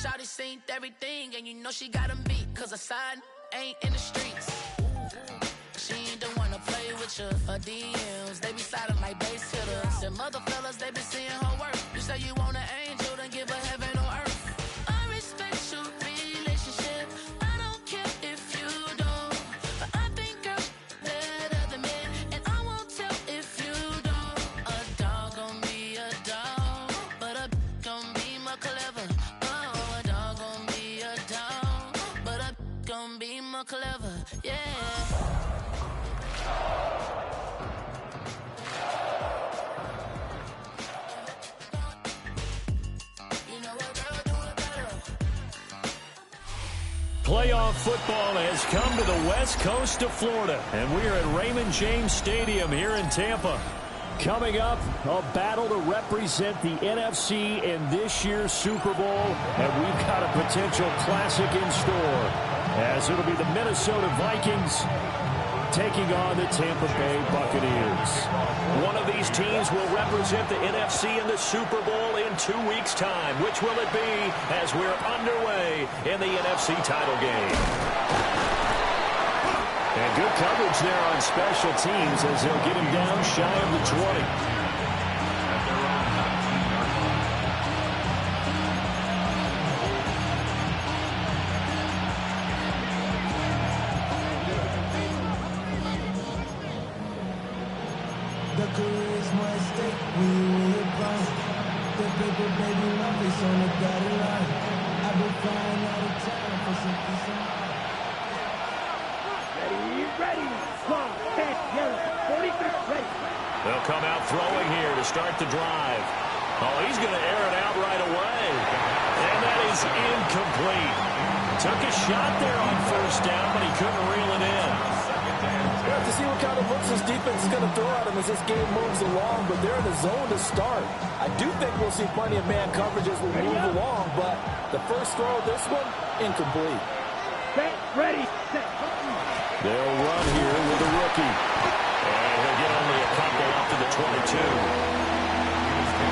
shawty seen everything, and you know she got him beat, cause her side ain't in the streets. She ain't the one to play with you. Her DMs, they be sliding like base hitters. And mother fellas, they be seeing her work. You say you want an angel, then give her heaven on earth. I respect your relationship. I don't care if you don't. But I think girls better than men. And I won't tell if you don't. A dog gon' be a dog, but a gon' be more clever. Oh, a dog gon' be a dog, but a gon' be more clever. Yeah. Playoff football has come to the west coast of Florida, and we're at Raymond James Stadium here in Tampa. Coming up, a battle to represent the NFC in this year's Super Bowl, and we've got a potential classic in store, as it'll be the Minnesota Vikings taking on the Tampa Bay Buccaneers. One of these teams will represent the NFC in the Super Bowl in 2 weeks' time. Which will it be as we're underway in the NFC title game? And good coverage there on special teams as they'll get him down shy of the 20. The career is my stake when you in your prime. The paper, baby, my face on the dotted line. I've been flying out of town for some peace of mind. Ready, 1, 10, yellow, 46, ready. They'll come out throwing here to start the drive. Oh, he's going to air it out right away. And that is incomplete. Took a shot there on first down, but he couldn't reel it in. We have to see what kind of looks this defense is going to throw at him as this game moves along, but they're in the zone to start. I do think we'll see plenty of man coverage as we move along, but the first throw of this one, incomplete. Set, ready, set. They'll run here with a rookie. And he'll get only a couple up to the 22.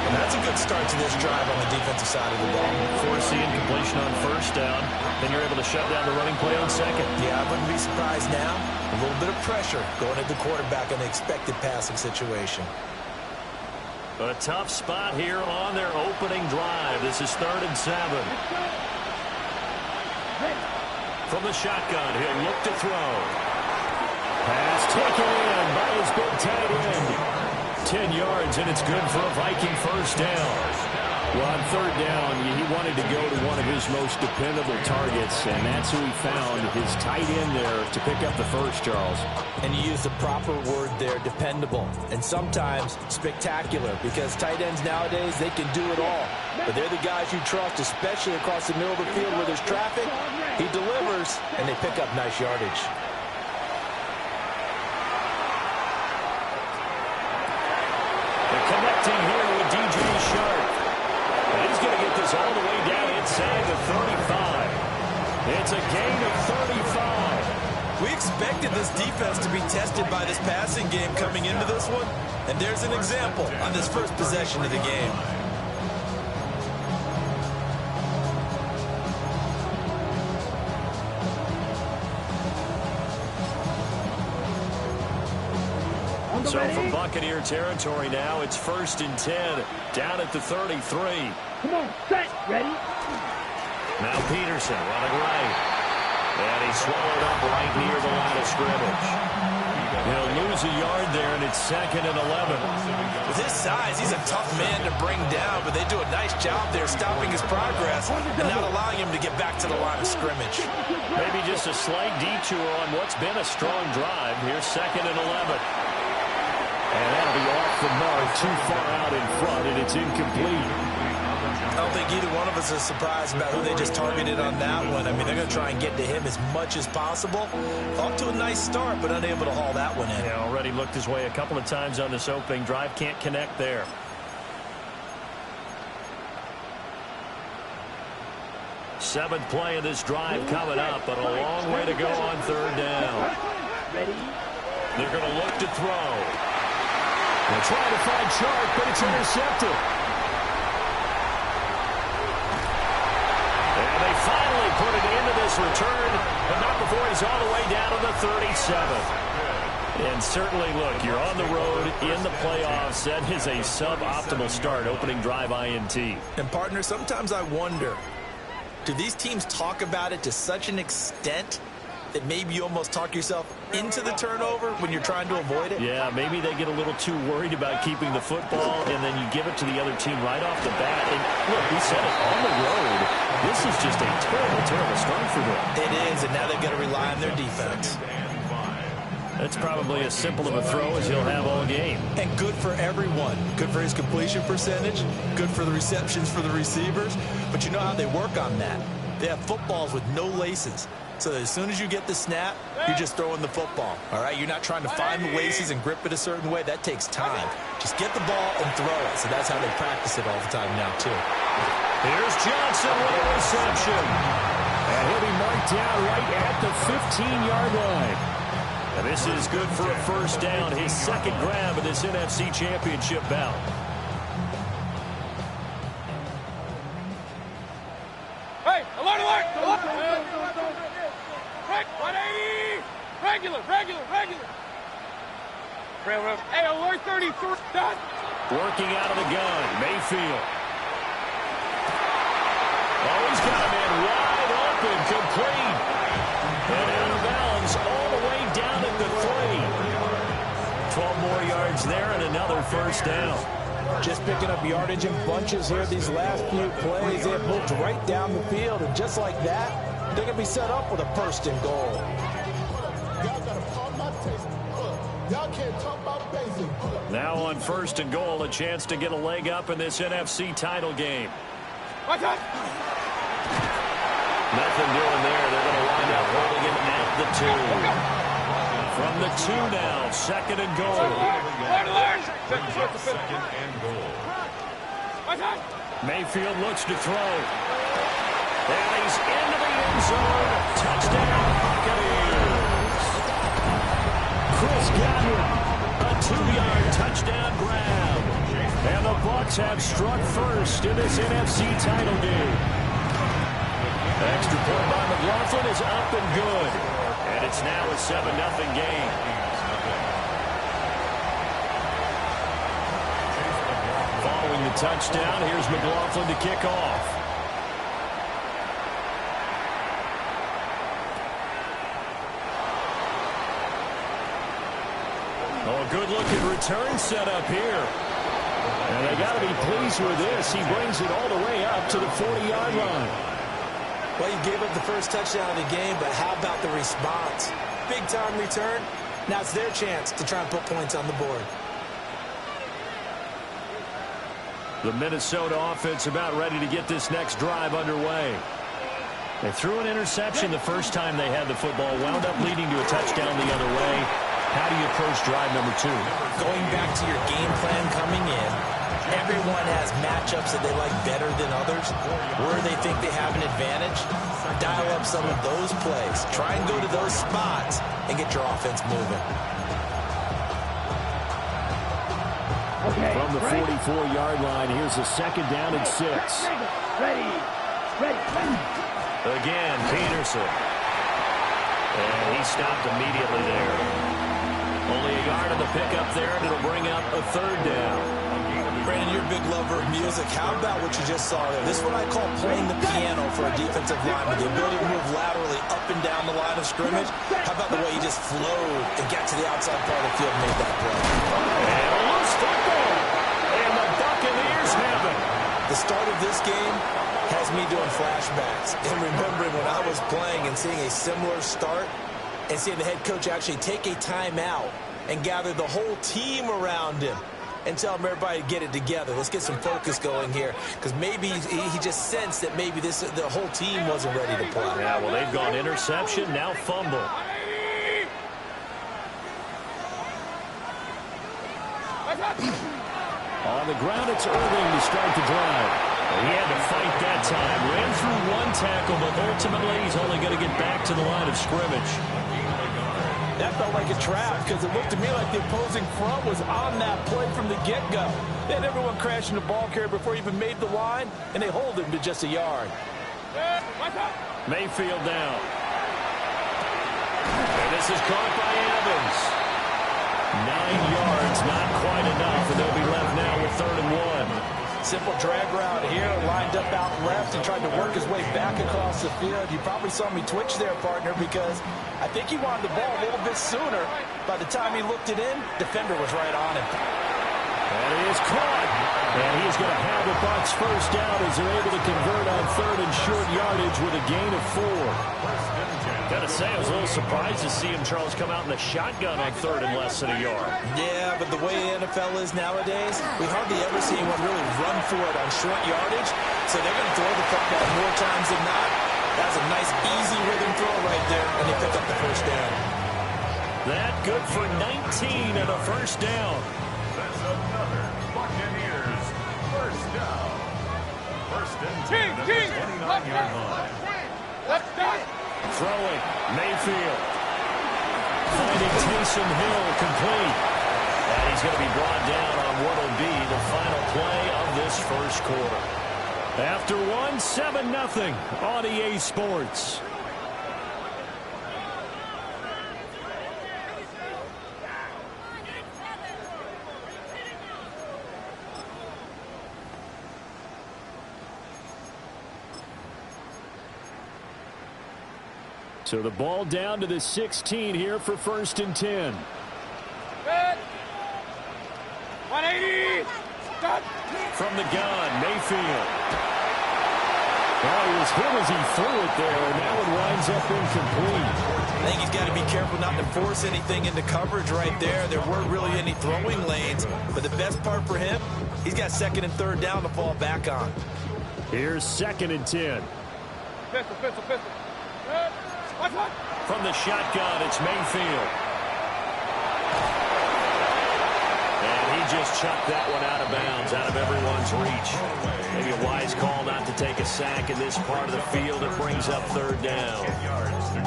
And that's a good start to this drive on the defensive side of the ball. Force the incompletion on first down. Then you're able to shut down the running play on second. Yeah, I wouldn't be surprised now. A little bit of pressure going at the quarterback in the expected passing situation. A tough spot here on their opening drive. This is 3rd and 7. From the shotgun, he'll look to throw. Pass taken in by his big tight end. 10 yards, and it's good for a Viking first down. Well, on 3rd down, he wanted to go to one of his most dependable targets, and that's who he found, his tight end there, to pick up the first, Charles. And you use the proper word there, dependable, and sometimes spectacular, because tight ends nowadays, they can do it all. But they're the guys you trust, especially across the middle of the field where there's traffic. He delivers, and they pick up nice yardage. They're connecting here with DJ Sharp. And he's going to get this all the way down inside the 35. It's a gain of 35. We expected this defense to be tested by this passing game coming into this one, and there's an example on this first possession of the game. So from Buccaneer territory now, it's 1st and 10, down at the 33. Come on, set, ready. Now Peterson running right. And he's swallowed up right near the line of scrimmage. He'll lose a yard there, and it's 2nd and 11. With his size, he's a tough man to bring down, but they do a nice job there stopping his progress and not allowing him to get back to the line of scrimmage. Maybe just a slight detour on what's been a strong drive. Here's 2nd and 11. And that'll be off the mark, too far out in front, and it's incomplete. I don't think either one of us is surprised about who they just targeted on that one. I mean, they're going to try and get to him as much as possible. Off to a nice start, but unable to haul that one in. Yeah, already looked his way a couple of times on this opening drive. Can't connect there. Seventh play of this drive coming up, but a long way to go on 3rd down. They're going to look to throw. They're trying to find Sharp, but it's intercepted. And put it into this return, but not before he's all the way down to the 37. And certainly, look, you're on the road in the playoffs. That is a suboptimal start, opening drive INT. And, partner, sometimes I wonder, do these teams talk about it to such an extent that maybe you almost talk yourself into the turnover when you're trying to avoid it? Yeah, maybe they get a little too worried about keeping the football, and then you give it to the other team right off the bat. And, look, we said it, on the road, this is just a terrible, terrible start for them. It is, and now they've got to rely on their defense. That's probably as simple of a throw as he'll have all game. And good for everyone. Good for his completion percentage. Good for the receptions for the receivers. But you know how they work on that. They have footballs with no laces. So as soon as you get the snap, you're just throwing the football. All right? You're not trying to find the laces and grip it a certain way. That takes time. Just get the ball and throw it. So that's how they practice it all the time now, too. Here's Johnson with a reception. And he'll be marked down right at the 15-yard line. And this is good for a first down, his second grab of this NFC Championship bout. Hey, alert, alert! Right, 180! Regular. Railroad. Hey, alert 33, done! Working out of the gun, Mayfield. Oh, he's got a man wide open, complete. And out of bounds all the way down at the 3. 12 more yards there and another first down. Just picking up yardage in bunches here these last few plays. They have moved right down the field, and just like that, they're going to be set up with a first and goal. Now on first and goal, a chance to get a leg up in this NFC title game. Nothing doing there. They're going to wind up holding him at the 2. From the 2 now, second and goal. Second and goal. Mayfield looks to throw. And he's into the end zone. Touchdown, Buccaneers. Chris Godwin, a 2-yard touchdown grab. And the Bucs have struck first in this NFC title game. Extra point by McLaughlin is up and good. And it's now a 7-0 game. Following the touchdown, here's McLaughlin to kick off. Oh, a good-looking return set up here. And they got to be pleased with this. He brings it all the way up to the 40-yard line. Well, you gave up the first touchdown of the game, but how about the response? Big-time return. Now it's their chance to try and put points on the board. The Minnesota offense about ready to get this next drive underway. They threw an interception the first time they had the football, wound up leading to a touchdown the other way. How do you approach drive number 2? Going back to your game plan coming in, everyone has matchups that they like better than others, where they think they have an advantage. Dial up some of those plays. Try and go to those spots and get your offense moving. From the 44-yard line, here's a second down and 6. Ready. Again, Peterson. And he stopped immediately there. Only a yard on the pickup there, and it'll bring up a third down. Brandon, you're a big lover of music. How about what you just saw there? This is what I call playing the piano for a defensive lineman. The ability to move laterally up and down the line of scrimmage. How about the way he just flowed and got to the outside part of the field and made that play? And a loose football. And the Buccaneers have it. The start of this game has me doing flashbacks and remembering when I was playing and seeing a similar start and seeing the head coach actually take a timeout and gather the whole team around him and tell him everybody to get it together. Let's get some focus going here, because maybe he just sensed that maybe the whole team wasn't ready to play. Yeah, well, they've gone interception, now fumble. On the ground, it's Irving to start the drive. He had to fight that time. Ran through one tackle, but ultimately he's only going to get back to the line of scrimmage. That felt like a trap, because it looked to me like the opposing front was on that play from the get-go. They had everyone crashing the ball carrier before he even made the line, and they hold him to just a yard. Watch out! Mayfield down. And this is caught by Evans. 9 yards, not quite enough, and they'll be left now with 3rd and 1. Simple drag route here, lined up out left and tried to work his way back across the field. You probably saw me twitch there, partner, because I think he wanted the ball a little bit sooner. By the time he looked it in, defender was right on him. And he is caught. And he's going to have the Bucs first down as they're able to convert on 3rd and short yardage with a gain of 4. Gotta say, I was a little surprised to see him, Charles, come out in the shotgun on 3rd and less than a yard. Yeah, but the way the NFL is nowadays, we hardly ever see anyone really run for it on short yardage. So they're going to throw the football more times than not. That's a nice, easy rhythm throw right there, and they pick up the first down. That good for 19 and a first down. That's another Buccaneers first down. First and 10 at the 29-yard line. Let's start. Throwing, Mayfield. Finding Taysom Hill complete. And he's going to be brought down on what will be the final play of this first quarter. After 7-0 on EA Sports. So the ball down to the 16 here for 1st and 10. Good. 180. Stop. From the gun, Mayfield. Oh, he was hit as he threw it there, and that one winds up incomplete. I think he's got to be careful not to force anything into coverage right there. There weren't really any throwing lanes, but the best part for him, he's got 2nd and 3rd down to fall back on. Here's 2nd and 10. Pistol. Good. Watch. From the shotgun, it's Mayfield. And he just chucked that one out of bounds, out of everyone's reach. Maybe a wise call not to take a sack in this part of the field. It brings up 3rd down.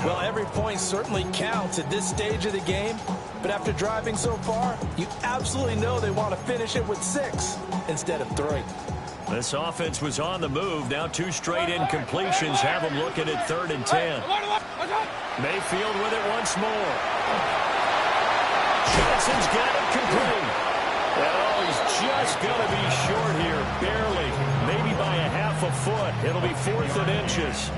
Well, every point certainly counts at this stage of the game. But after driving so far, you absolutely know they want to finish it with 6 instead of 3. This offense was on the move. Now 2 straight incompletions have them looking at 3rd and 10. Mayfield with it once more. Johnson's got it complete. Oh, he's just going to be short here, barely. Maybe by a half a foot. It'll be 4th and inches.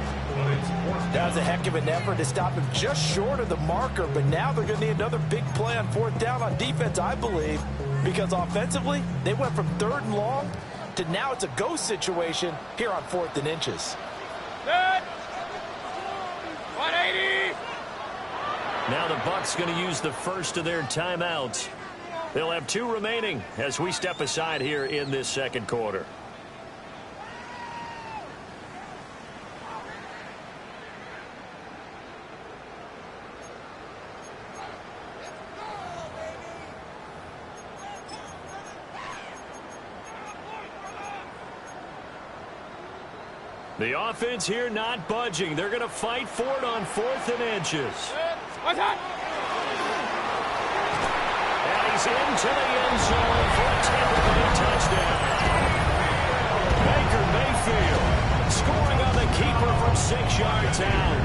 That was a heck of an effort to stop him just short of the marker, but now they're going to need another big play on 4th down on defense, I believe, because offensively, they went from 3rd and long to now it's a go situation here on 4th and inches. Good. 180. Now the Bucs going to use the first of their timeouts. They'll have 2 remaining as we step aside here in this second quarter. The offense here not budging. They're going to fight for it on 4th and inches. Watch out. And he's into the end zone for a Tampa Bay touchdown. Baker Mayfield scoring on the keeper from 6 yards out.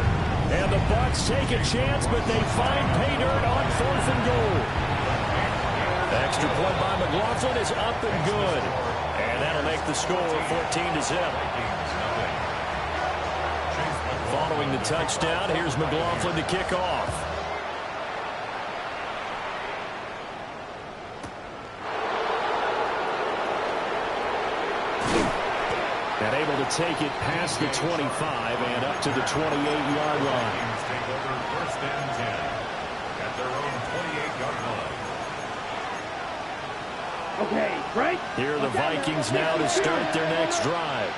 And the Bucs take a chance, but they find pay dirt on 4th and goal. Extra point by McLaughlin is up and good. And that'll make the score 14-0. Following the touchdown, here's McLaughlin to kick off. And able to take it past the 25 and up to the 28-yard line. Take over 1st and 10 at their own 28-yard line. Okay, right? Here are the Vikings now to start their next drive.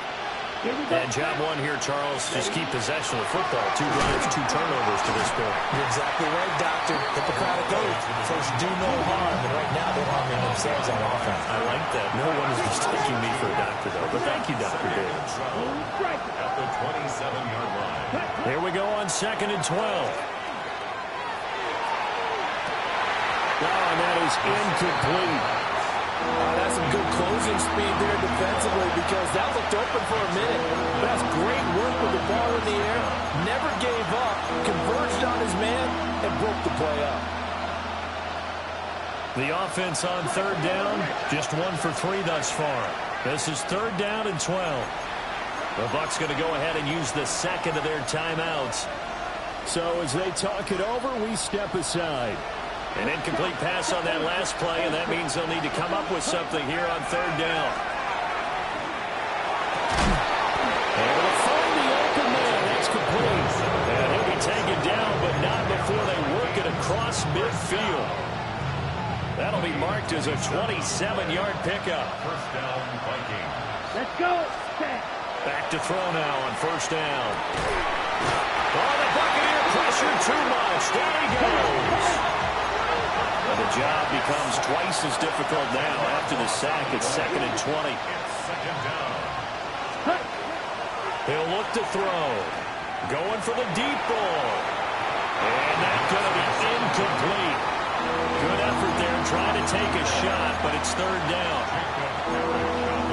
And job 1 here, Charles, just keep possession of the football. 2 drives, 2 turnovers to this point. You're exactly right, Doctor. Hippocratic oath. First, do no harm. And right now, they're harming themselves on offense. I like that. No one is mistaking me for a doctor, though. But thank you, Dr. Davis. At the 27-yard line. Here we go on 2nd and 12. Oh, and that is incomplete. That's some good closing speed there defensively because that looked open for a minute. But that's great work with the ball in the air. Never gave up, converged on his man, and broke the play up. The offense on third down, just 1 for 3 thus far. This is third down and 12. The Bucs going to go ahead and use the second of their timeouts. So as they talk it over, we step aside. An incomplete pass on that last play, and that means they'll need to come up with something here on third down. Able to find the open man. That's complete. And he'll be taken down, but not before they work it across midfield. That'll be marked as a 27-yard pickup. First down, Vikings. Let's go. Back to throw now on first down. Oh, the Buccaneer pressure too much. Down he goes. And the job becomes twice as difficult now after the sack. It's 2nd and 20. It's second down. He'll look to throw. Going for the deep ball. And that's going to be incomplete. Good effort there trying to take a shot, but it's third down.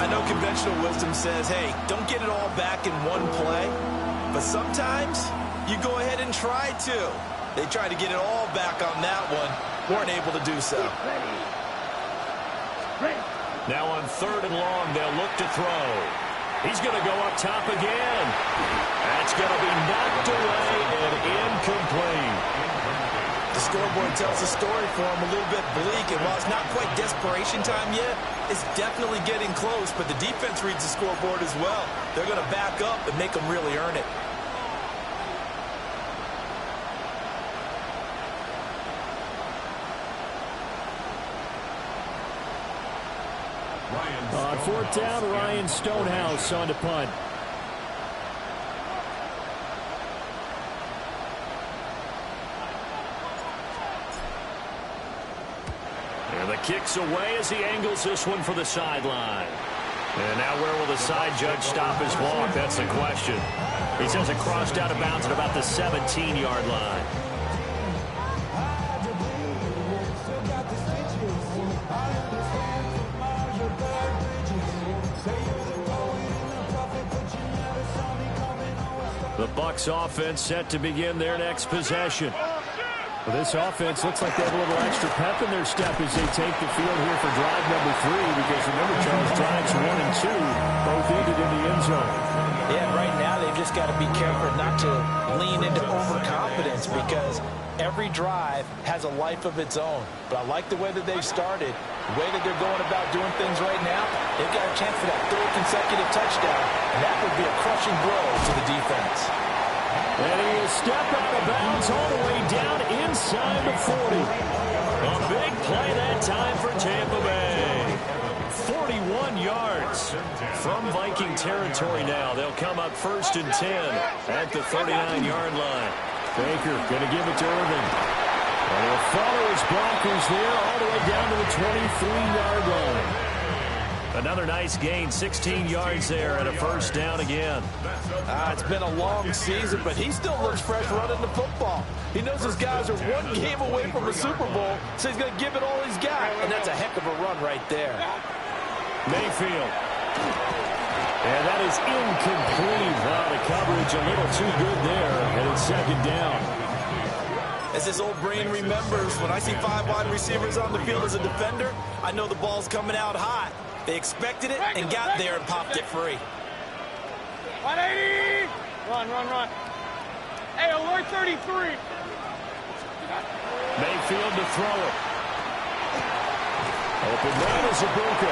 I know conventional wisdom says, hey, don't get it all back in one play. But sometimes you go ahead and try to. They tried to get it all back on that one. Weren't able to do so. Now on third and long, they'll look to throw. He's going to go up top again. That's going to be knocked away and incomplete. The scoreboard tells the story for him, a little bit bleak, and while it's not quite desperation time yet, it's definitely getting close, but the defense reads the scoreboard as well. They're going to back up and make them really earn it. On fourth down, Ryan Stonehouse on to punt. And the kick's away as he angles this one for the sideline. And now where will the side judge stop his walk? That's the question. He says it crossed out of bounds at about the 17-yard line. The Bucs offense set to begin their next possession. Well, this offense looks like they have a little extra pep in their step as they take the field here for drive number 3, because remember, Charles, drives 1 and 2 both ended in the end zone. Yeah, right now they've just got to be careful not to lean into overconfidence, because every drive has a life of its own. But I like the way that they've started, the way that they're going about doing things right now. They've got a chance for that 3rd consecutive touchdown, and that would be a crushing blow to the defense. And he will step out of bounds all the way down inside the 40. A big play that time for Tampa Bay. 41 yards from Viking territory now. They'll come up 1st and 10 at the 39-yard line. Baker going to give it to Irvin. And he'll follow his blockers there all the way down to the 23-yard line. Another nice gain, 16 yards there and a first down again. It's been a long season, but he still looks fresh running the football. He knows his guys are 1 game away from a Super Bowl, so he's going to give it all he's got. And that's a heck of a run right there. Mayfield. And that is incomplete. Wow, the coverage a little too good there, and it's 2nd down. As his old brain remembers, when I see 5 wide receivers on the field as a defender, I know the ball's coming out hot. They expected it and got there and popped it free. 180! Run. Hey, alert 33. Mayfield to throw it. Open man is Ibuka.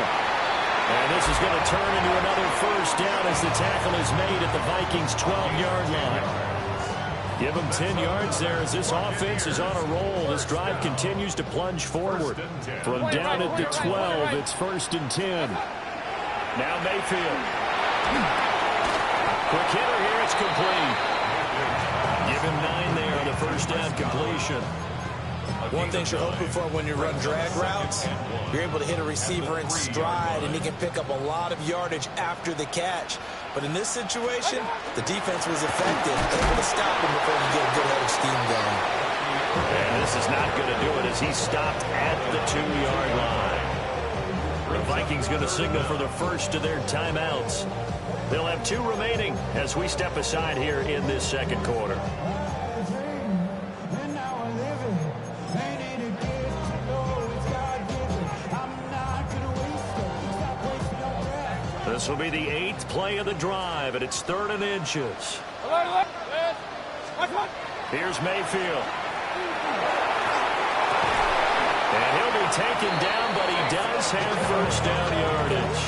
And this is going to turn into another first down as the tackle is made at the Vikings' 12-yard line. Give them 10 yards there as this offense is on a roll. This drive continues to plunge forward. From down at the 12, it's 1st and 10. Now Mayfield. Quick hitter here, it's complete. Give him 9 there on the first down completion. One thing you're hoping for when you run drag routes, you're able to hit a receiver in stride, and he can pick up a lot of yardage after the catch. But in this situation, the defense was effective, able to stop him before he get a good head of steam going. And this is not going to do it as he stopped at the 2-yard line. The Vikings going to signal for the first of their timeouts. They'll have 2 remaining as we step aside here in this second quarter. This will be the 8th play of the drive, and it's 3rd and inches. Here's Mayfield. And he'll be taken down, but he does have first down yardage.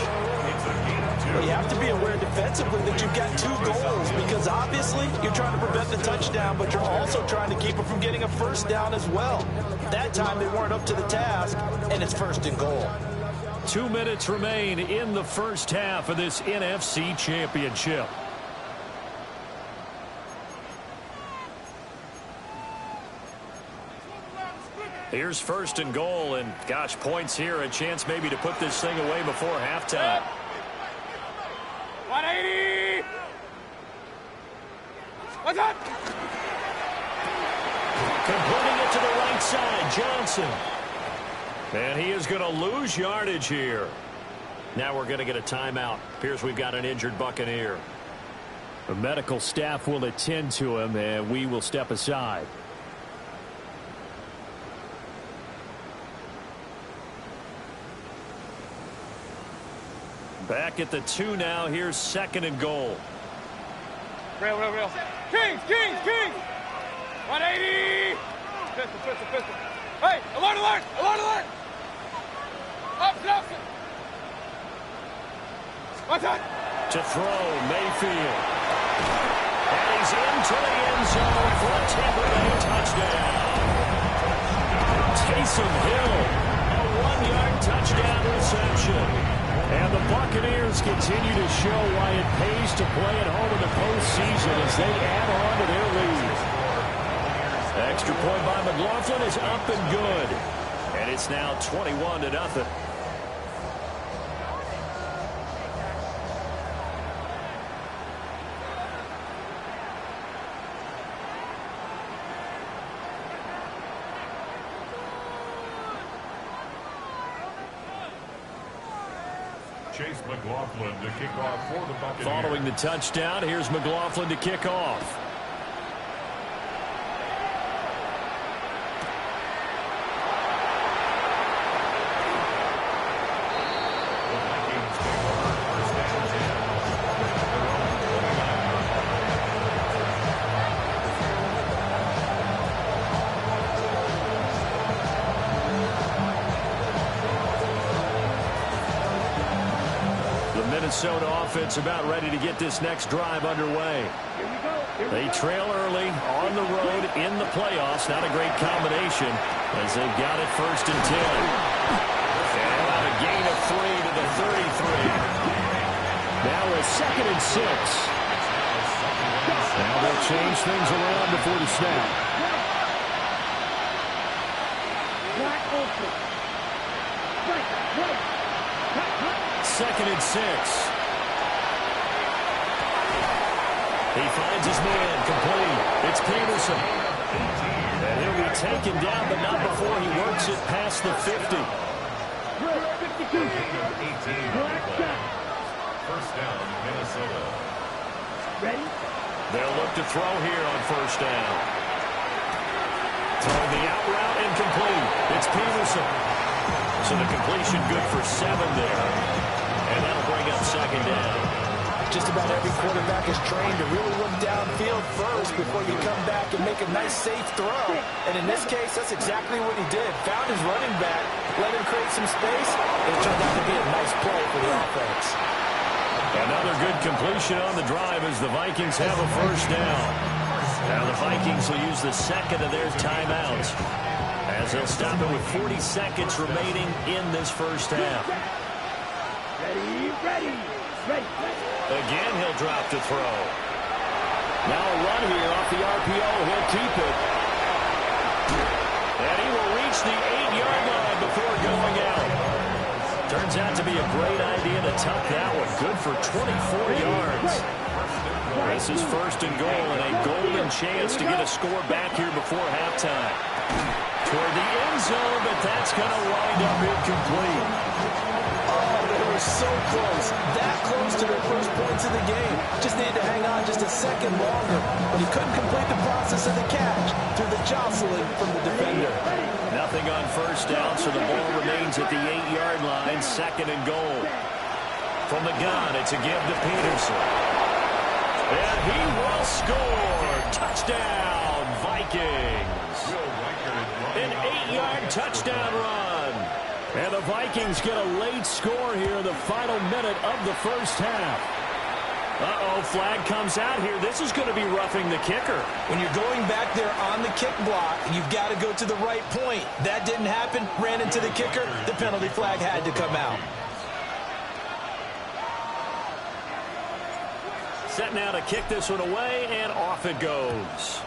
Well, you have to be aware defensively that you've got 2 goals because obviously you're trying to prevent the touchdown, but you're also trying to keep it from getting a first down as well. That time they weren't up to the task, and it's 1st and goal. 2 minutes remain in the first half of this NFC Championship. Here's 1st and goal, and gosh, points here, a chance maybe to put this thing away before halftime. 180! What's up? Completing it to the right side, Johnson. And he is going to lose yardage here. Now we're going to get a timeout. Appears we've got an injured Buccaneer. The medical staff will attend to him, and we will step aside. Back at the 2 now. Here's 2nd and goal. Real. Kings! 180! Pistol. Hey, alert! Up, Nelson! What's that? To throw, Mayfield. And he's into the end zone for a Tampa Bay touchdown. Taysom Hill, a 1-yard touchdown reception. And the Buccaneers continue to show why it pays to play at home in the postseason as they add on to their lead. Extra point by McLaughlin is up and good. And it's now 21-0. Chase McLaughlin to kick off for the Buccaneers. Following the touchdown, here's McLaughlin to kick off. Minnesota offense about ready to get this next drive underway. They trail early on the road in the playoffs. Not a great combination as they've got it 1st and 10. And a gain of 3 to the 33. Now a 2nd and 6. Now they'll change things around before the snap. Second and 6. He finds his man, complete. It's Peterson. And he'll be taken down, but not before he works it past the 50. 18. First down, Minnesota. Ready? They'll look to throw here on 1st down. Throwing the out route incomplete. It's Peterson. So the completion good for 7 there. And that'll bring up 2nd down. Just about every quarterback is trained to really look downfield first before you come back and make a nice, safe throw. And in this case, that's exactly what he did. Found his running back, let him create some space, and it turned out to be a nice play for the offense. Another good completion on the drive as the Vikings have a 1st down. Now the Vikings will use the 2nd of their timeouts as they'll stop it with 40 seconds remaining in this 1st half. Ready. Again, he'll drop to throw. Now a run here off the RPO. He'll keep it. And he will reach the 8-yard line before going out. Turns out to be a great idea to tuck that one. Good for 24 yards. This is 1st and goal and a golden chance to get a score back here before halftime. Toward the end zone, but that's going to wind up incomplete. were so close, that close to their first points of the game. Just needed to hang on just a second longer, but he couldn't complete the process of the catch through the jostling from the defender. Nothing on first down, so the ball remains at the 8-yard line, 2nd and goal. From the gun, it's a give to Peterson. And he will score. Touchdown, Vikings. An 8-yard touchdown run. And the Vikings get a late score here in the final minute of the first half. Uh-oh, flag comes out here. This is going to be roughing the kicker. When you're going back there on the kick block, you've got to go to the right point. That didn't happen. Ran into the kicker. The penalty flag had to come out. Set now to kick this one away, and off it goes.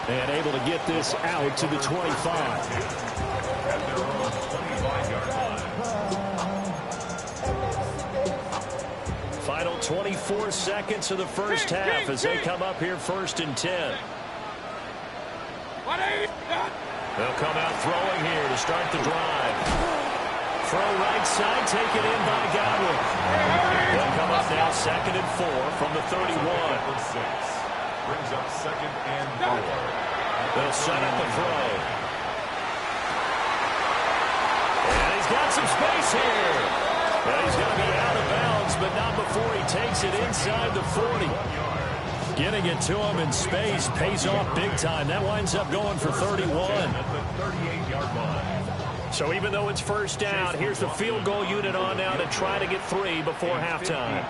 And able to get this out to the 25. Final 24 seconds of the first half as they come up here 1st and 10. They'll come out throwing here to start the drive. Throw right side, taken in by Godwin. They'll come up now 2nd and 4 from the 31. Brings up 2nd and 4. They'll set up the throw. And he's got some space here. Well, he's going to be out of bounds, but not before he takes it inside the 40. Getting it to him in space pays off big time. That winds up going for 31. So even though it's first down, here's the field goal unit on now to try to get 3 before halftime.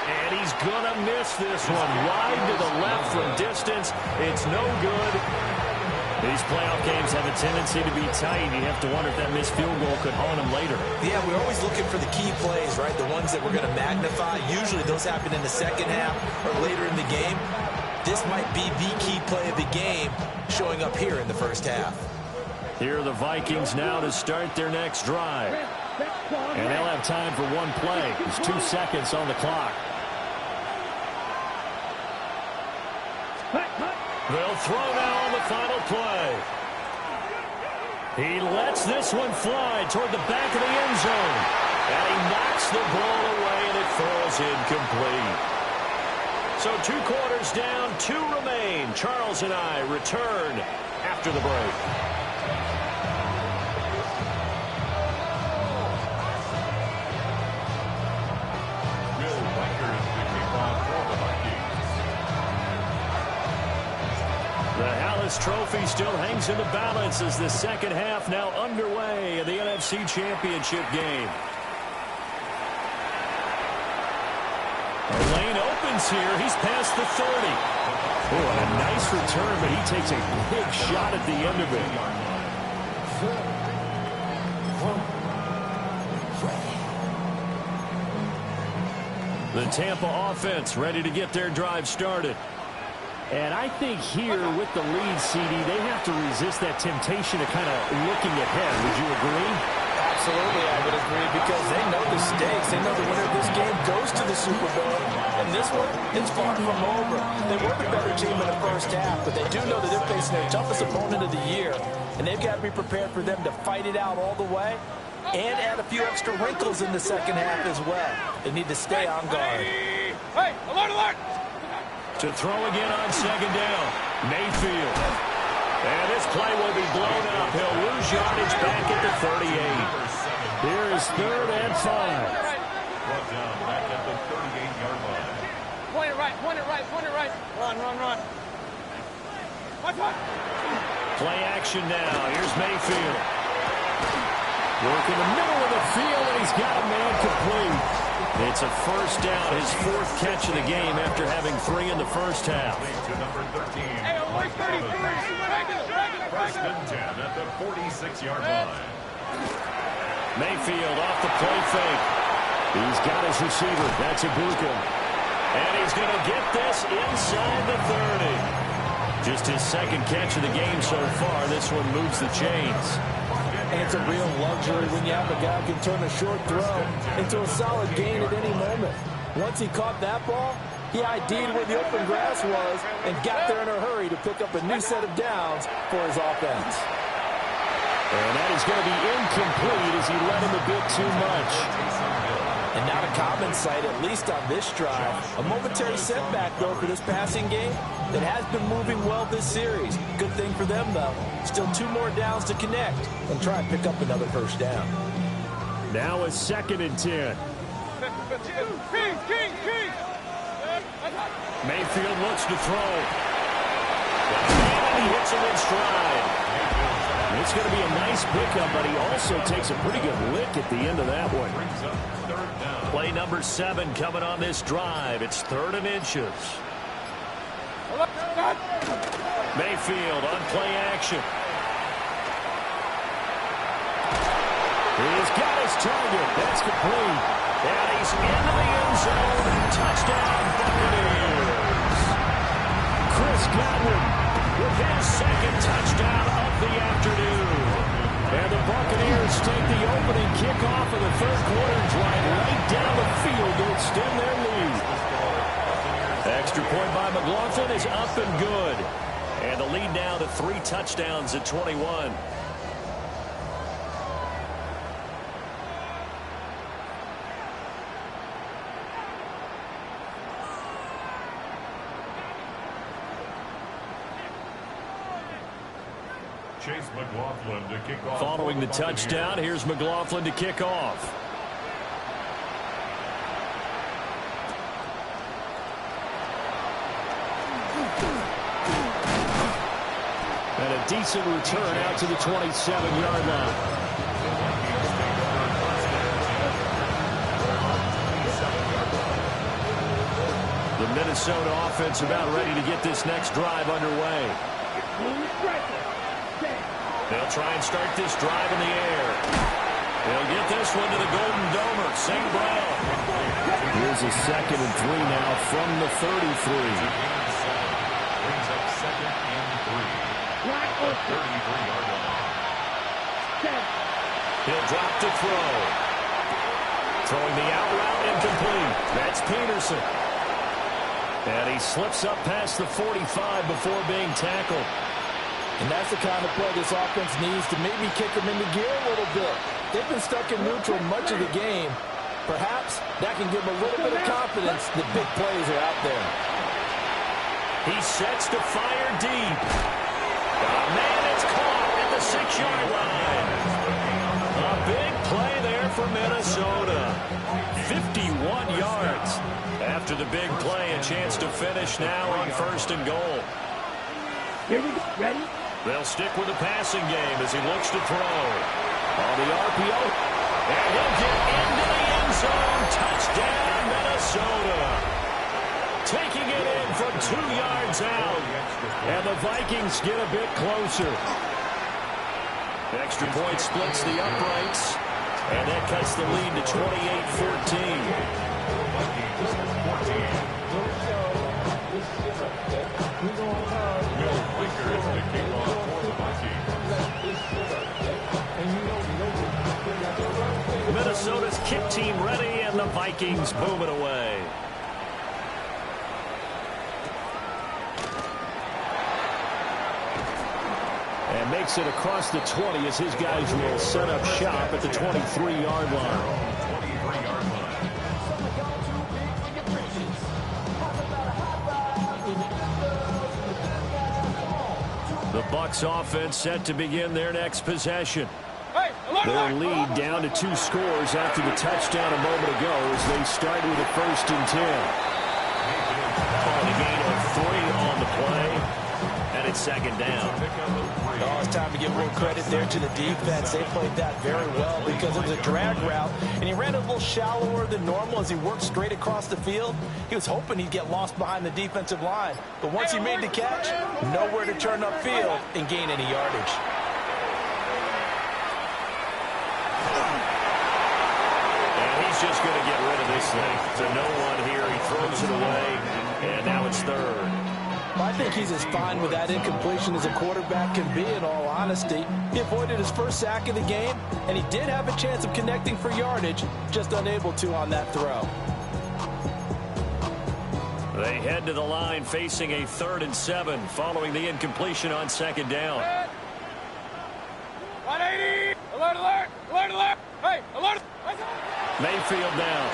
And he's going to miss this one. Wide to the left from distance. It's no good. These playoff games have a tendency to be tight. You have to wonder if that missed field goal could haunt him later. Yeah, we're always looking for the key plays, right? The ones that we're going to magnify. Usually those happen in the second half or later in the game. This might be the key play of the game showing up here in the first half. Here are the Vikings now to start their next drive. And they'll have time for one play. There's 2 seconds on the clock. They'll throw now on the final play. He lets this one fly toward the back of the end zone. And he knocks the ball away, and it falls incomplete. So 2 quarters down, 2 remain. Charles and I return after the break. Trophy still hangs in the balance as the second half now underway in the NFC Championship game. The lane opens here. He's past the 30. Oh, and a nice return, but he takes a big shot at the end of it. The Tampa offense ready to get their drive started. And I think here with the lead, CD, they have to resist that temptation of kind of looking ahead. Would you agree? Absolutely, I would agree, because they know the stakes. They know the winner of this game goes to the Super Bowl. And this one, it's far from over. They were the better team in the first half, but they do know that they're facing their toughest opponent of the year. And they've got to be prepared for them to fight it out all the way and add a few extra wrinkles in the second half as well. They need to stay on guard. Hey, alert, alert! To throw again on second down. Mayfield. And this play will be blown up. He'll lose yardage back at the 38. Here is 3rd and 5. Brought down back at the 38-yard line. Point it right, point it right, point it right. Run, run, run. Play action now. Here's Mayfield. Working the middle of the field, and he's got a man complete. It's a first down, his 4th catch of the game after having 3 in the first half. To number 13. First and 10 at the 46-yard line. Mayfield off the play fake. He's got his receiver. That's Ibuka. And he's going to get this inside the 30. Just his 2nd catch of the game so far. This one moves the chains. And it's a real luxury when you have a guy who can turn a short throw into a solid gain at any moment. Once he caught that ball, He ID'd where the open grass was and got there in a hurry to pick up a new set of downs for his offense. And that is going to be incomplete as he led him a bit too much. And not a common sight, at least on this drive. A momentary setback, though, for this passing game that has been moving well this series. Good thing for them, though. Still 2 more downs to connect and try and pick up another first down. Now a 2nd and 10. Mayfield looks to throw. And he hits him in stride. It's going to be a nice pickup, but he also takes a pretty good lick at the end of that one. Play number 7 coming on this drive. It's 3rd and inches. Mayfield on play action. He's got his target. That's complete. And he's into the end zone. Touchdown, Buccaneers. Chris Godwin with his 2nd touchdown of the afternoon. And the Buccaneers take the opening kickoff of the 3rd quarter drive right down the field to extend their lead. Extra point by McLaughlin is up and good. And the lead now to 3 touchdowns at 21. Chase McLaughlin to kick off. Following the touchdown, here's McLaughlin to kick off. And a decent return out to the 27-yard line. The Minnesota offense about ready to get this next drive underway. They'll try and start this drive in the air. They'll get this one to the Golden Domer, St. Brown. Here's a 2nd and 3 now from the 33. Brings up 2nd and 3. The 33-yard line. He'll drop to throw. Throwing the out route incomplete. That's Peterson. And he slips up past the 45 before being tackled. And that's the kind of play this offense needs to maybe kick them into gear a little bit. They've been stuck in neutral much of the game. Perhaps that can give them a little bit of confidence that big plays are out there. He sets to fire deep. Oh, man, it's caught at the 6-yard line. A big play there for Minnesota. 51 yards. After the big play, a chance to finish now on 1st and goal. Here we go. Ready? They'll stick with the passing game as he looks to throw. On the RPO. And he'll get into the end zone. Touchdown, Minnesota. Taking it in from 2 yards out. And the Vikings get a bit closer. Extra point splits the uprights. And that cuts the lead to 28-14. Minnesota's kick team ready, and the Vikings boom it away. And makes it across the 20 as his guys will set up shop at the 23-yard line. The Bucs offense set to begin their next possession. Their lead down to 2 scores after the touchdown a moment ago as they start with a 1st and 10. And a gain of 3 on the play, and it's 2nd down. Oh, it's time to give a little credit there to the defense. They played that very well because it was a drag route, and he ran a little shallower than normal as he worked straight across the field. He was hoping he'd get lost behind the defensive line, but once he made the catch, nowhere to turn upfield and gain any yardage. Just going to get rid of this thing. So no one here. He throws it away, and now it's 3rd. Well, I think he's as fine with that incompletion as a quarterback can be, in all honesty. He avoided his first sack of the game, and he did have a chance of connecting for yardage, just unable to on that throw. They head to the line facing a 3rd and 7 following the incompletion on 2nd down. 180! Alert, alert! Alert, alert! Hey, alert! Mayfield down.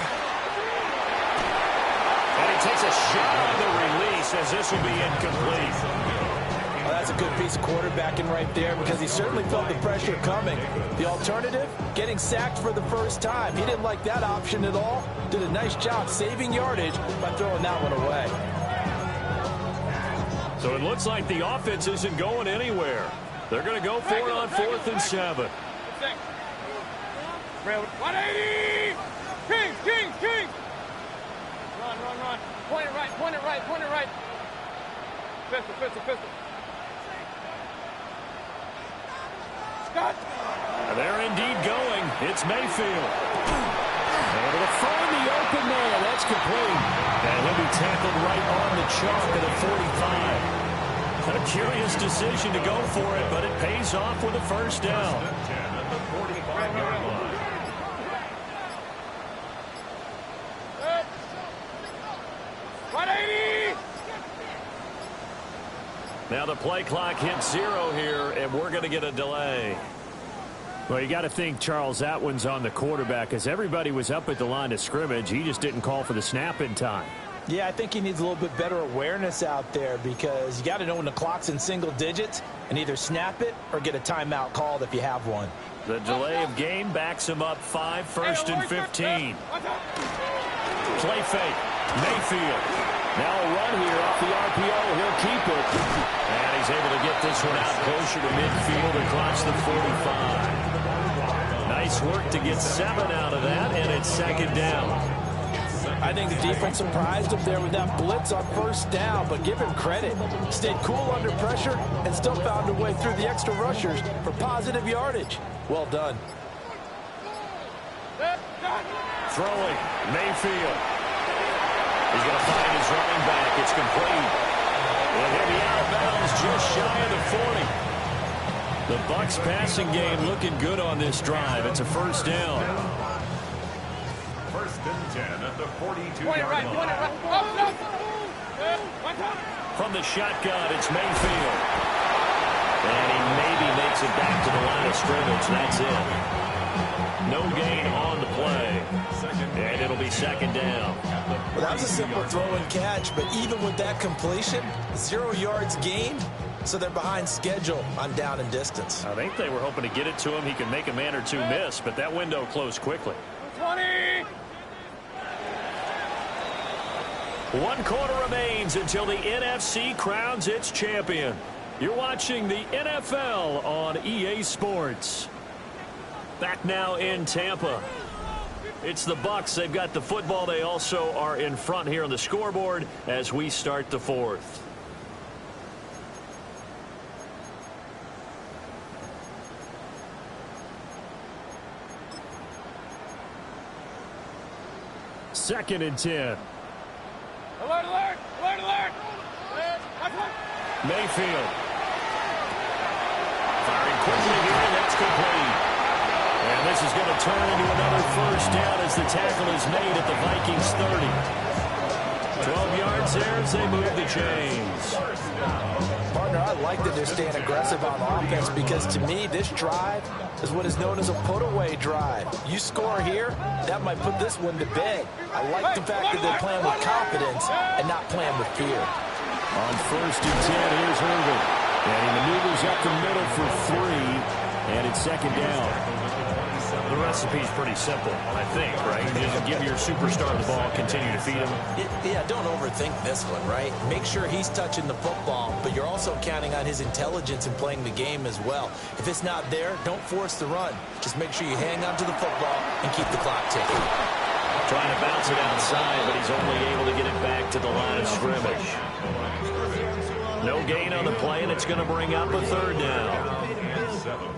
And he takes a shot on the release as this will be incomplete. Well, that's a good piece of quarterbacking right there because he certainly felt the pressure coming. The alternative, getting sacked for the first time. He didn't like that option at all. Did a nice job saving yardage by throwing that one away. So it looks like the offense isn't going anywhere. They're going to go for it on 4th and 7. 180! Kings, Kings, Kings! Run, run, run. Point it right, point it right, point it right. Pistol, pistol, pistol. Scott! And they're indeed going. It's Mayfield. Able to find the open man. That's complete. And he'll be tackled right on the chalk at the 45. A curious decision to go for it, but it pays off with a 1st down. 10 at the 45-yard line. Now the play clock hits 0 here, and we're going to get a delay. Well, you got to think, Charles, that one's on the quarterback as everybody was up at the line of scrimmage. He just didn't call for the snap in time. Yeah, I think he needs a little bit better awareness out there because you got to know when the clock's in single digits and either snap it or get a timeout called if you have one. The delay of game backs him up 5, 1st and 15. Play fake. Mayfield. Now a run here off the RPO. He'll keep it. And he's able to get this one out closer to midfield across the 45. Nice work to get 7 out of that, and it's 2nd down. I think the defense surprised him there with that blitz on 1st down, but give him credit. Stayed cool under pressure and still found a way through the extra rushers for positive yardage. Well done. Throwing. Mayfield. He's going to find his running back. It's complete. And he'll be out of bounds just shy of the 40. The Bucs passing game looking good on this drive. It's a 1st down. 1st and 10 at the 42-yard Point it right, point it right. Oh, no. From the shotgun, it's Mayfield. And he maybe makes it back to the line of scrimmage. That's it. No gain on the play. And it'll be 2nd down. Well, that was a simple throw and catch, but even with that completion, 0 yards gained, so they're behind schedule on down and distance. I think they were hoping to get it to him. He could make a man or two miss, but that window closed quickly. 20! 1 quarter remains until the NFC crowns its champion. You're watching the NFL on EA Sports. Back now in Tampa. It's the Bucs. They've got the football. They also are in front here on the scoreboard as we start the 4th. Second and 10. Alert, alert! Alert, alert! Mayfield. Firing quickly here. That's complete. And this is going to turn into another 1st down as the tackle is made at the Vikings 30. 12 yards there as they move the chains. Partner, I like that they're staying aggressive on offense because to me, this drive is what is known as a put-away drive. You score here, that might put this one to bed. I like the fact that they're playing with confidence and not playing with fear. On 1st and 10, here's Herbert. And he maneuvers up the middle for 3, and it's 2nd down. The recipe's pretty simple, I think, right? You just give your superstar the ball, continue to feed him. Yeah, don't overthink this one, right? Make sure he's touching the football, but you're also counting on his intelligence in playing the game as well. If it's not there, don't force the run. Just make sure you hang on to the football and keep the clock ticking. Trying to bounce it outside, but he's only able to get it back to the line of scrimmage. No gain on the play, and it's going to bring up a 3rd down.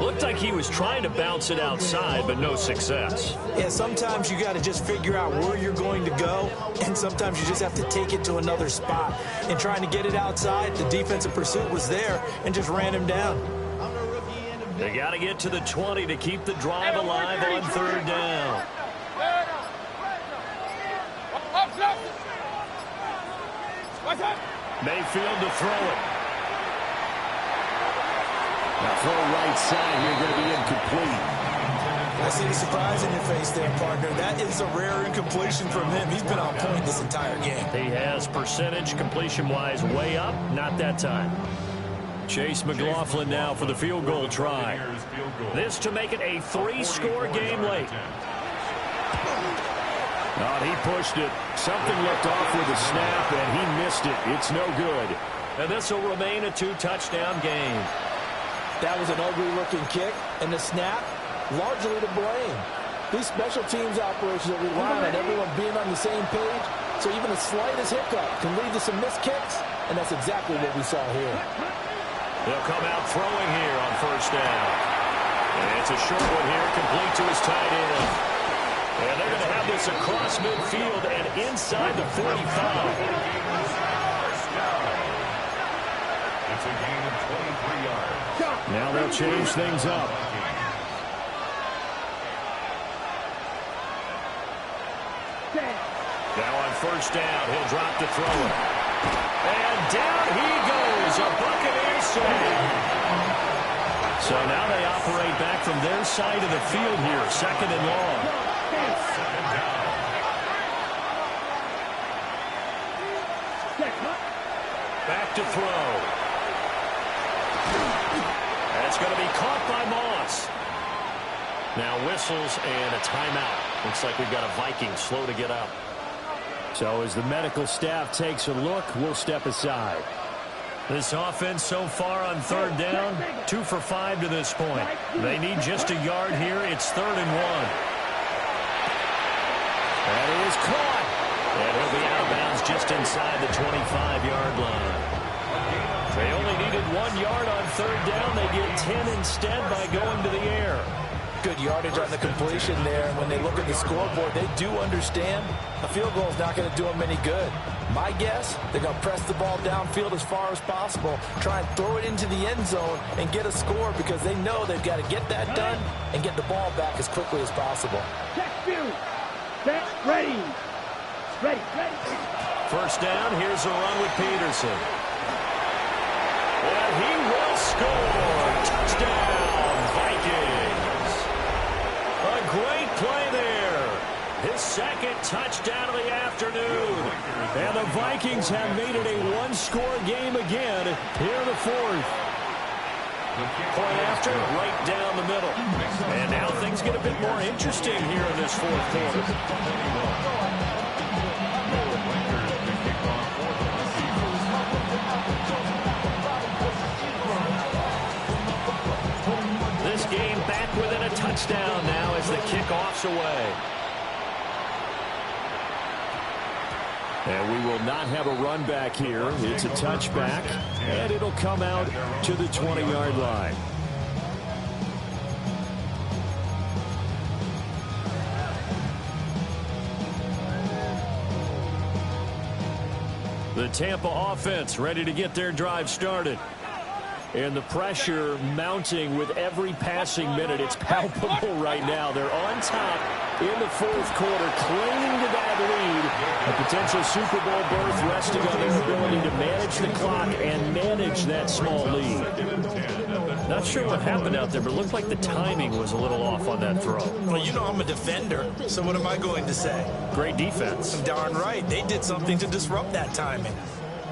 Looked like he was trying to bounce it outside, but no success. Yeah, sometimes you got to just figure out where you're going to go, and sometimes you just have to take it to another spot. And trying to get it outside, the defensive pursuit was there and just ran him down. They got to get to the 20 to keep the drive alive on 3rd down. Mayfield to throw it. Now throw right side here, going to be incomplete. I see the surprise in your face there, partner. That is a rare incompletion from him. He's been on point this entire game. He has percentage completion-wise way up. Not that time. Chase McLaughlin now for the field goal try. This to make it a 3-score game late. Oh, he pushed it. Something looked off with the snap, and he missed it. It's no good. And this will remain a 2-touchdown game. That was an ugly-looking kick, and the snap, largely to blame. These special teams operations are relying on everyone being on the same page, so even the slightest hiccup can lead to some missed kicks, and that's exactly what we saw here. They'll come out throwing here on first down. And it's a short one here, complete to his tight end. And they're going to have this across midfield and inside the 45. It's a gain of 23 yards. Now they'll change things up. Now on first down, he'll drop to throw it. And down he goes, a Buccaneers save. So now they operate back from their side of the field here, second and long. Back to throw. That's going to be caught by Moss. Now whistles and a timeout. Looks like we've got a Viking slow to get up. So as the medical staff takes a look, we'll step aside. This offense so far on third down, 2 for 5 to this point. They need just a yard here. It's 3rd and 1. That is caught. And he'll be out of bounds just inside the 25-yard line. They only needed 1 yard on third down. They get 10 instead by going to the air. Good yardage on the completion there. And when they look at the scoreboard, they do understand a field goal is not going to do them any good. My guess, they're going to press the ball downfield as far as possible, try and throw it into the end zone and get a score because they know they've got to get that done and get the ball back as quickly as possible. Ready. First down, here's a run with Peterson. And he will score. Touchdown, Vikings. A great play there. His second touchdown of the afternoon. And the Vikings have made it a 1-score game again here in the 4th. Point after, right down the middle. And now things get a bit more interesting here in this 4th quarter. This game back within a touchdown now as the kickoff's away. And we will not have a run back here. It's a touchback, and it'll come out to the 20-yard line. The Tampa offense ready to get their drive started. And the pressure mounting with every passing minute. It's palpable right now. They're on top in the 4th quarter, clinging to that lead. A potential Super Bowl berth resting on their ability to manage the clock and manage that small lead. Not sure what happened out there, but it looked like the timing was a little off on that throw. Well, you know I'm a defender, so what am I going to say? Great defense. Darn right. They did something to disrupt that timing.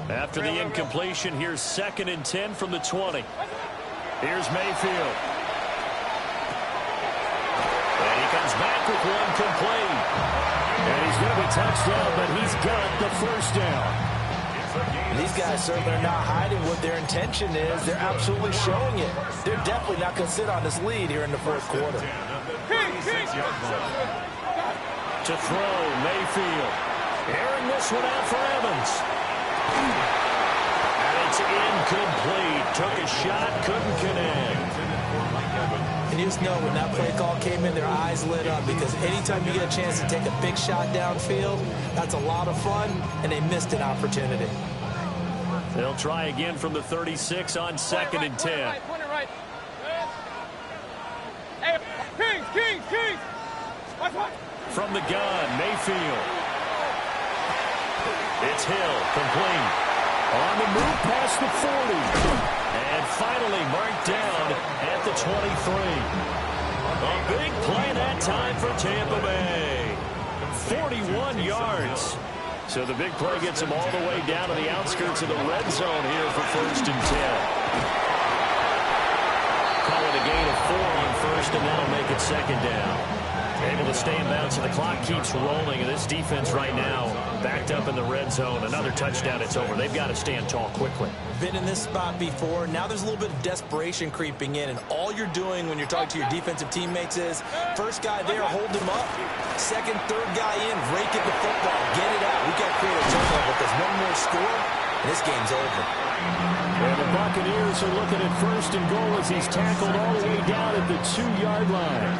After the incompletion, here's 2nd and 10 from the 20. Here's Mayfield. And he comes back with one complete. And he's going to be touchdown, but he's got the first down. These guys certainly are not hiding what their intention is. They're absolutely showing it. They're definitely not going to sit on this lead here in the 4th quarter. To throw, Mayfield. Airing this one out for Evans. And it's incomplete. Took a shot, couldn't connect. And you just know when that play call came in, their eyes lit up because anytime you get a chance to take a big shot downfield, that's a lot of fun, and they missed an opportunity. They'll try again from the 36 on 2nd and 10. Right. Hey, Kings. Watch. From the gun, Mayfield. It's Hill, complete. On the move past the 40. And finally marked down at the 23. A big play that time for Tampa Bay. 41 yards. So the big play gets them all the way down to the outskirts of the red zone here for 1st and 10. Call it a gain of 4 on 1st, and that'll make it 2nd down. Able to stay in bounds, and the clock keeps rolling. And this defense right now backed up in the red zone. Another touchdown, it's over. They've got to stand tall quickly. Been in this spot before. Now there's a little bit of desperation creeping in, and all you're doing when you're talking to your defensive teammates is first guy there, hold him up. Second, third guy in, rake at the football. Get it out. We got to create a turnover. If there's one more score, this game's over. And the Buccaneers are looking at 1st and goal as he's tackled all the way down at the 2-yard line.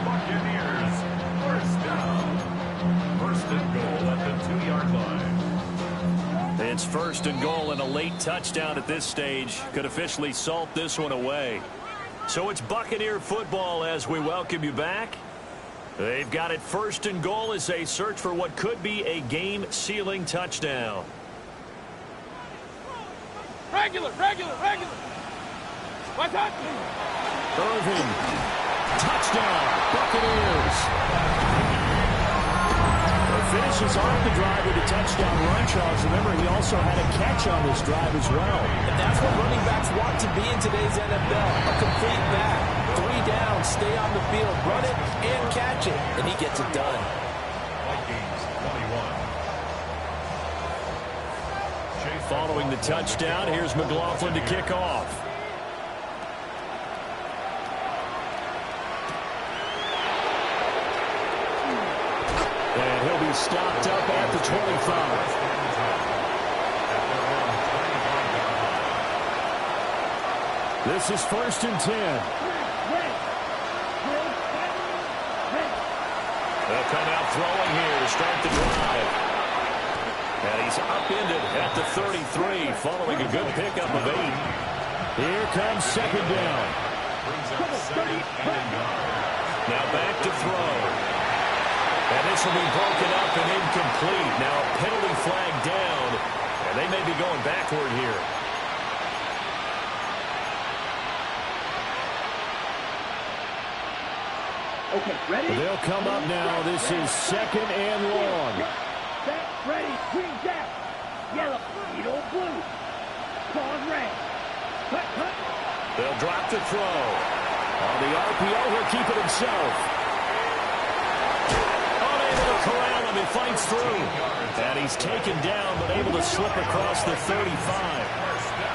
Buccaneers, 1st down. 1st and goal at the 2-yard line. It's 1st and goal, and a late touchdown at this stage could officially salt this one away. So it's Buccaneer football as we welcome you back. They've got it 1st and goal as they search for what could be a game-sealing touchdown. Regular. One touch. Irvin. Touchdown. Buccaneers. Finishes off the drive with a touchdown run, Charles. Remember, he also had a catch on this drive as well. And that's what running backs want to be in today's NFL. A complete back. 3 down, stay on the field, run it, and catch it. And he gets it done. Vikings, 21. Following the touchdown, here's McLaughlin to kick off. And he'll be stopped up at the 25. This is 1st and 10. They'll come out throwing here to start the drive. And he's upended at the 33 following a good pickup of 8. Here comes 2nd down. Now back to throw. And this will be broken up and incomplete. Now a penalty flag down. And they may be going backward here. Okay, ready? They'll come up now. This is 2nd and long. Set, ready, green jack, yellow, yellow, blue, pause red, cut. They'll drop the throw. On the RPO, he'll keep it himself. Unable to corral him, he fights through. And he's taken down, but able to slip across the 35.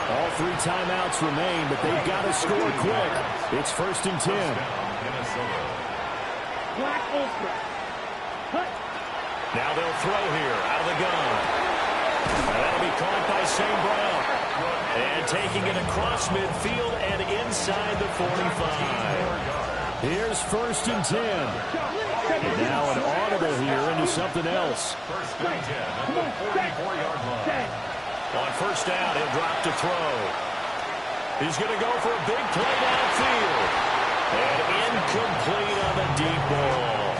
All 3 timeouts remain, but they've got to score quick. It's 1st and 10. Black ultra, cut. Now they'll throw here out of the gun. And that'll be caught by St. Brown. And taking it across midfield and inside the 45. Here's 1st and 10. And now an audible here into something else. 1st and 10 at the 44-yard line. On 1st down, he'll drop to throw. He's going to go for a big play downfield. And incomplete on the deep ball.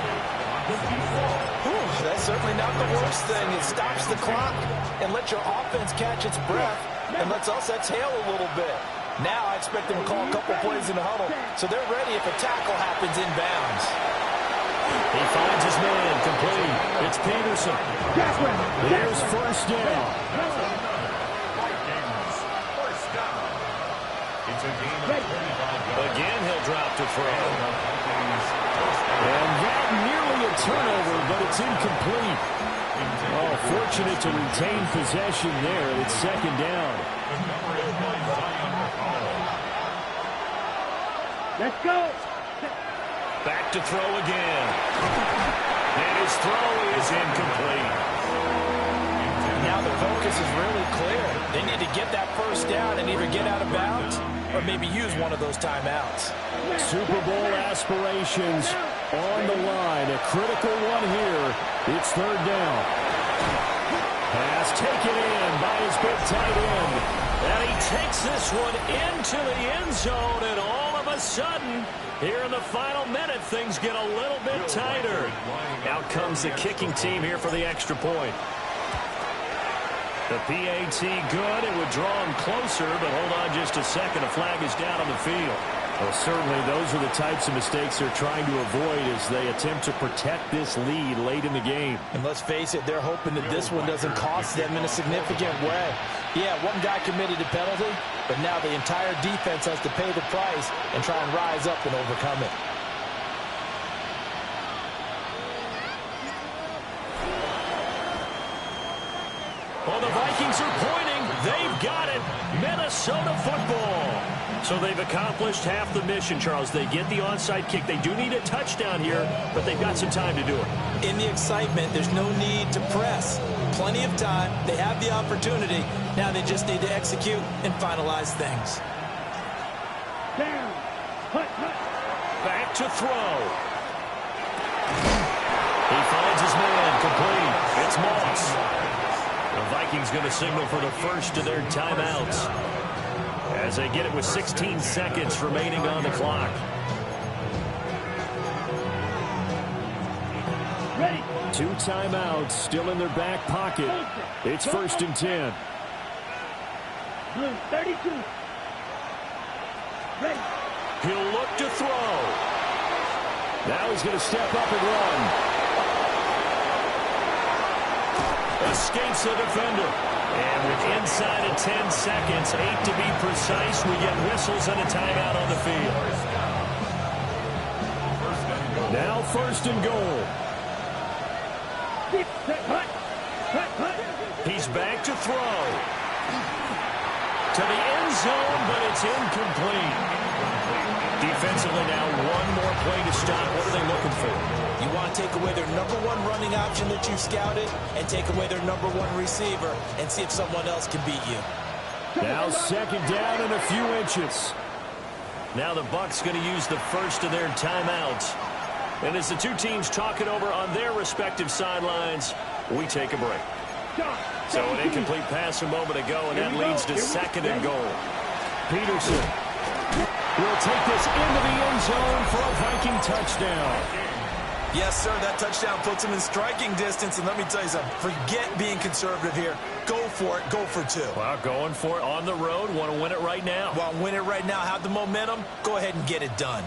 That's certainly not the worst thing. It stops the clock and lets your offense catch its breath and lets us exhale a little bit. Now I expect them to call a couple plays in the huddle so they're ready if a tackle happens inbounds. He finds his man complete. It's Peterson. Here's 1st down. Vikings, 1st down. It's a gain of 25 yards. Again, he'll drop to throw. And that nearly a turnover, but it's incomplete. Oh, fortunate to retain possession there. It's 2nd down. Let's go. Back to throw again. And his throw is incomplete. Now the focus is really clear. They need to get that 1st down and either get out of bounds or maybe use one of those timeouts. Super Bowl aspirations on the line. A critical one here. It's 3rd down. Pass taken in by his big tight end. And he takes this one into the end zone, and all of a sudden, here in the final minute, things get a little bit tighter. Out comes the kicking team here for the extra point. The PAT good. It would draw him closer, but hold on just a second. A flag is down on the field. Well, certainly those are the types of mistakes they're trying to avoid as they attempt to protect this lead late in the game. And let's face it, they're hoping that this one doesn't cost them in a significant way. Yeah, one guy committed a penalty, but now the entire defense has to pay the price and try and rise up and overcome it. Well, the Vikings are pointing. They've got it. Minnesota football. So they've accomplished half the mission, Charles. They get the onside kick. They do need a touchdown here, but they've got some time to do it. In the excitement, there's no need to press. Plenty of time. They have the opportunity. Now they just need to execute and finalize things. Down. Hut. Back to throw. He finds his man. Complete. It's Moss. The Vikings going to signal for the first of their timeouts as they get it with 16 seconds remaining on the clock. Ready. 2 timeouts still in their back pocket. It's 1st and 10. Blue 32. Ready. He'll look to throw. Now he's going to step up and run. Escapes the defender. And with inside of 10 seconds, 8 to be precise, we get whistles and a timeout on the field. Now 1st and goal. He's back to throw. To the end zone, but it's incomplete. Defensively now, one more play to stop. What are they looking for? You want to take away their #1 running option that you scouted and take away their #1 receiver and see if someone else can beat you. Now 2nd down and a few inches. Now the Bucs going to use the first of their timeouts. And as the two teams talk it over on their respective sidelines, we take a break. So an incomplete pass a moment ago, and that leads to 2nd and goal. Peterson will take this into the end zone for a Viking touchdown. Yes, sir, that touchdown puts him in striking distance, and let me tell you something, forget being conservative here. Go for it, go for 2. Well, going for it on the road, want to win it right now. Want to win it right now, have the momentum, go ahead and get it done.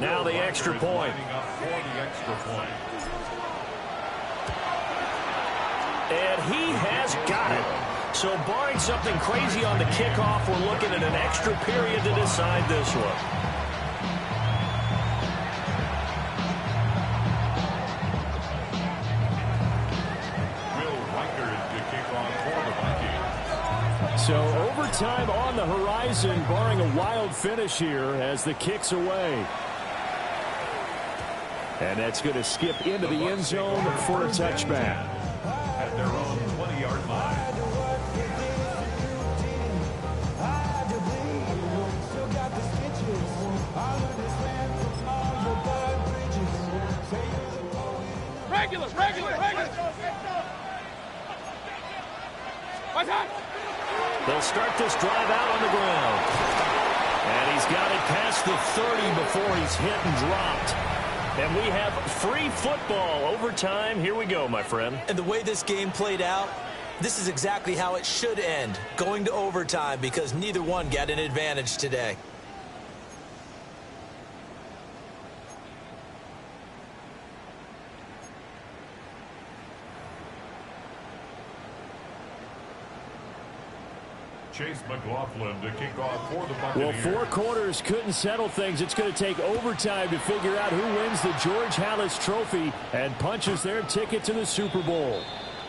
Now the extra point. And he has got it. So barring something crazy on the kickoff, we're looking at an extra period to decide this one. So overtime on the horizon, barring a wild finish here as the kick's away. And that's going to skip into the end zone for a touchback. At their own 20-yard line. Regular. What's that? They'll start this drive out on the ground. And he's got it past the 30 before he's hit and dropped. And we have free football overtime. Here we go, my friend. And the way this game played out, this is exactly how it should end, going to overtime, because neither one got an advantage today. Chase McLaughlin to kick off for the Buccaneers. Well, 4 quarters couldn't settle things. It's going to take overtime to figure out who wins the George Halas Trophy and punches their ticket to the Super Bowl.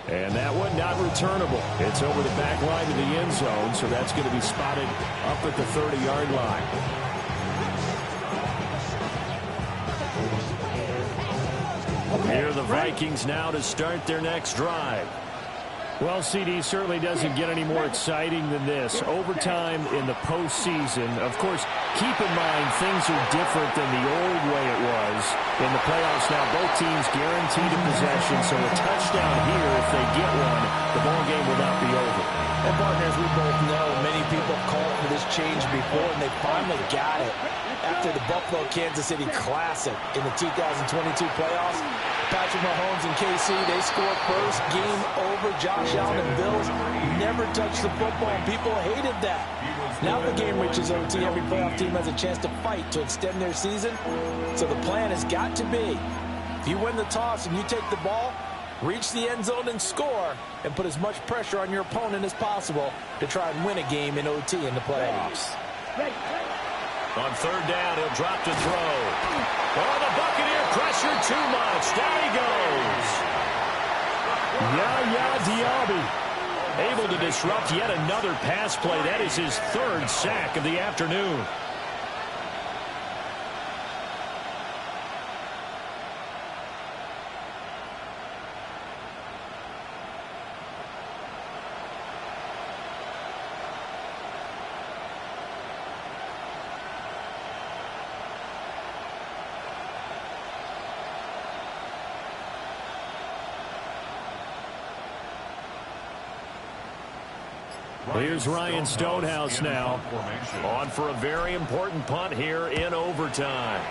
And that one not returnable. It's over the back line of the end zone, so that's going to be spotted up at the 30-yard line. Here are the Vikings now to start their next drive. Well, CD certainly doesn't get any more exciting than this. Overtime in the postseason. Of course, keep in mind things are different than the old way it was. In the playoffs now, both teams guaranteed a possession, so a touchdown here, if they get one, the ball game will not be over. And partners, we both know many people call for this changed before, and they finally got it. After the Buffalo-Kansas City Classic in the 2022 playoffs, Patrick Mahomes and KC, they scored first. Game over. Josh Allen and Bills never touched the football. People hated that. Now the game reaches OT. Every playoff team has a chance to fight to extend their season. So the plan has got to be, if you win the toss and you take the ball, reach the end zone and score, and put as much pressure on your opponent as possible to try and win a game in OT in the playoffs. On third down, he'll drop to throw. Oh, the Buccaneer pressure too much. Down he goes. Yaya Diaby able to disrupt yet another pass play. That is his third sack of the afternoon. Here's Ryan Stonehouse now, on for a very important punt here in overtime.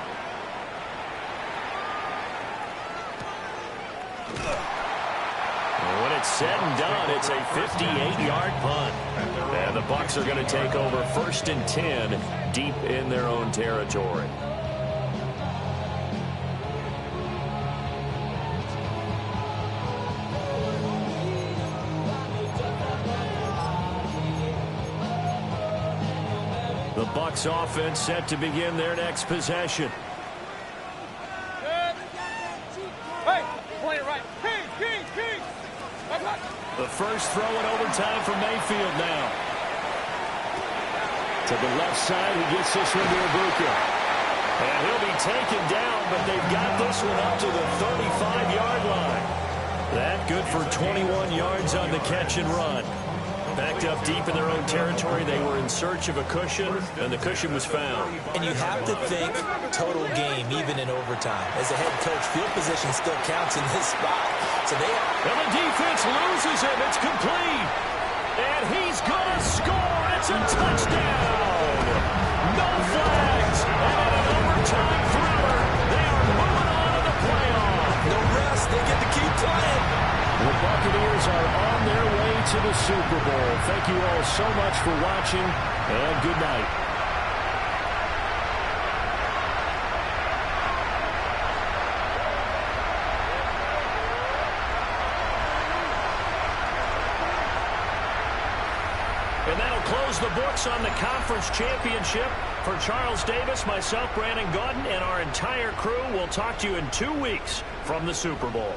And when it's said and done, it's a 58-yard punt. And the Bucs are going to take over 1st and 10 deep in their own territory. The Bucs offense set to begin their next possession. Hey, point it right. King. The first throw in overtime for Mayfield now. To the left side, he gets this one to Ibuka. And he'll be taken down, but they've got this one up to the 35-yard line. That good for 21 yards on the catch and run. Backed up deep in their own territory. They were in search of a cushion, and the cushion was found. And you have to think total game, even in overtime. As a head coach, field position still counts in this spot. So and the defense loses him. It's complete. And he's going to score. It's a touchdown. No flags. And an overtime thriller. They are moving on to the playoff. No rest. They get to keep playing. The Buccaneers are on their way to the Super Bowl. Thank you all so much for watching, and good night. And that'll close the books on the conference championship. For Charles Davis, myself, Brandon Gaudin, and our entire crew, we'll talk to you in 2 weeks from the Super Bowl.